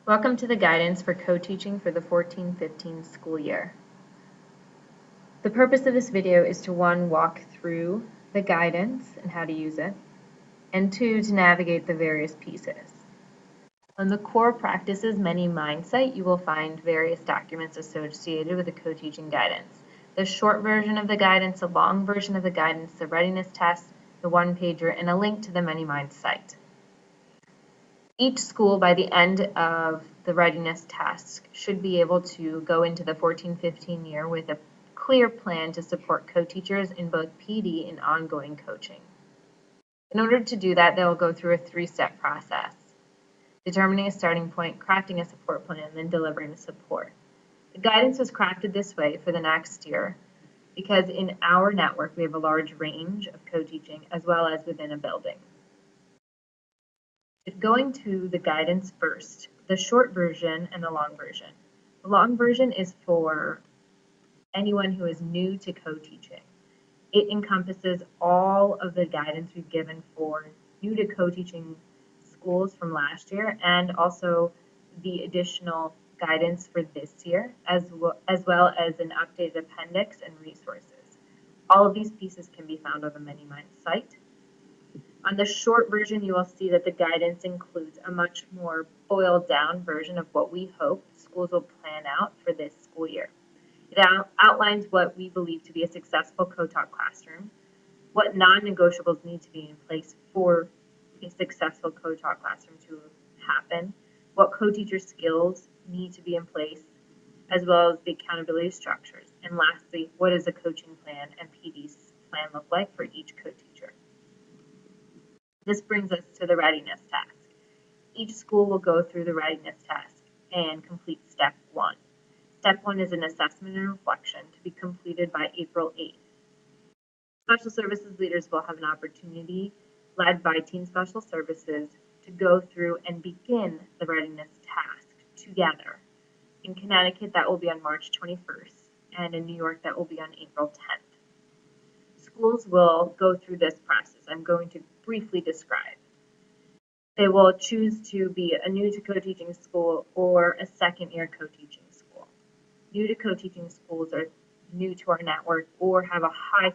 Welcome to the guidance for co-teaching for the 14-15 school year. The purpose of this video is to 1, walk through the guidance and how to use it, and 2, to navigate the various pieces. On the core practices many mind site, you will find various documents associated with the co-teaching guidance. The short version of the guidance, the long version of the guidance, the readiness test, the one-pager, and a link to the many mind site. Each school, by the end of the readiness task, should be able to go into the 14-15 year with a clear plan to support co-teachers in both PD and ongoing coaching. In order to do that, they will go through a 3-step process: determining a starting point, crafting a support plan, and then delivering the support. The guidance was crafted this way for the next year because in our network we have a large range of co-teaching as well as within a building. Going to the guidance first, the short version and the long version. The long version is for anyone who is new to co-teaching. It encompasses all of the guidance we've given for new to co-teaching schools from last year and also the additional guidance for this year, as well as an updated appendix and resources. All of these pieces can be found on the ManyMinds site. On the short version, you will see that the guidance includes a much more boiled down version of what we hope schools will plan out for this school year. It outlines what we believe to be a successful co-taught classroom, what non-negotiables need to be in place for a successful co-taught classroom to happen, what co-teacher skills need to be in place, as well as the accountability structures, and lastly, what does a coaching plan and PD's plan look like for each co-teacher. This brings us to the readiness task. Each school will go through the readiness task and complete step 1. Step 1 is an assessment and reflection to be completed by April 8th. Special services leaders will have an opportunity, led by Teen Special Services, to go through and begin the readiness task together. In Connecticut, that will be on March 21st, and in New York, that will be on April 10th. Schools will go through this process. I'm going to briefly describe. They will choose to be a new to co-teaching school or a second-year co-teaching school. New to co-teaching schools are new to our network or have a high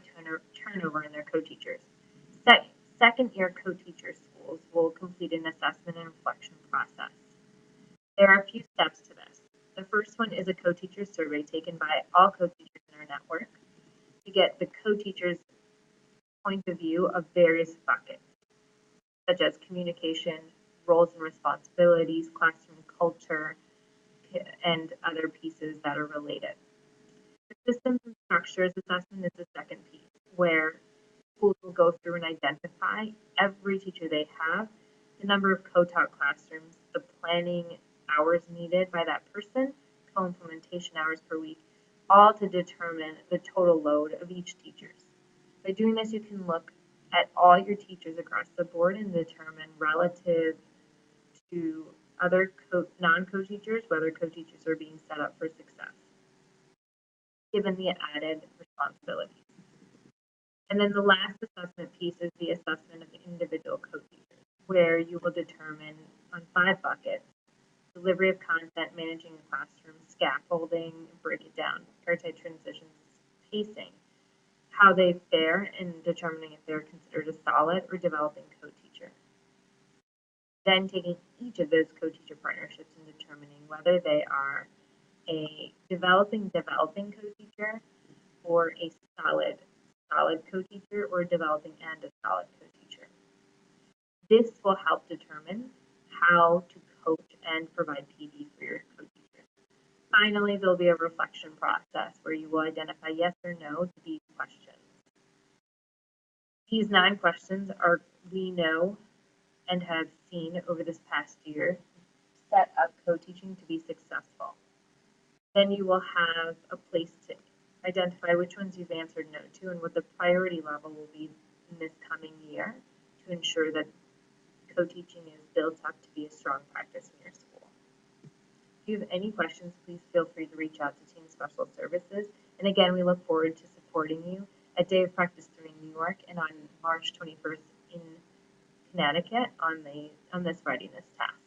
turnover in their co-teachers. Second-year co-teacher schools will complete an assessment and reflection process. There are a few steps to this. The first one is a co-teacher survey taken by all co-teachers in our network to get the co-teachers' point of view of various buckets, such as communication, roles and responsibilities, classroom culture, and other pieces that are related. The systems and structures assessment is the second piece, where schools will go through and identify every teacher they have, the number of co-taught classrooms, the planning hours needed by that person, co-implementation hours per week, all to determine the total load of each teacher. By doing this, you can look at all your teachers across the board and determine relative to other non-co-teachers whether co-teachers are being set up for success, given the added responsibilities. And then the last assessment piece is the assessment of individual co-teachers, where you will determine on 5 buckets: delivery of content, managing a classroom, scaffolding, break it down, airtight transitions, pacing, how they fare in determining if they're considered a solid or developing co-teacher. Then taking each of those co-teacher partnerships and determining whether they are a developing co-teacher or a solid co-teacher or a developing and a solid co-teacher. This will help determine how to coach and provide PD for your co-teacher. Finally, there'll be a reflection process where you will identify yes or no to these questions. These 9 questions are, we know and have seen over this past year, set up co-teaching to be successful. Then you will have a place to identify which ones you've answered no to and what the priority level will be in this coming year to ensure that co-teaching is built up to be a strong practice in your school. If you have any questions, please feel free to reach out to Teen Special Services. And again, we look forward to supporting you at Day of Practice 3 in New York and on March 21st in Connecticut on this readiness task.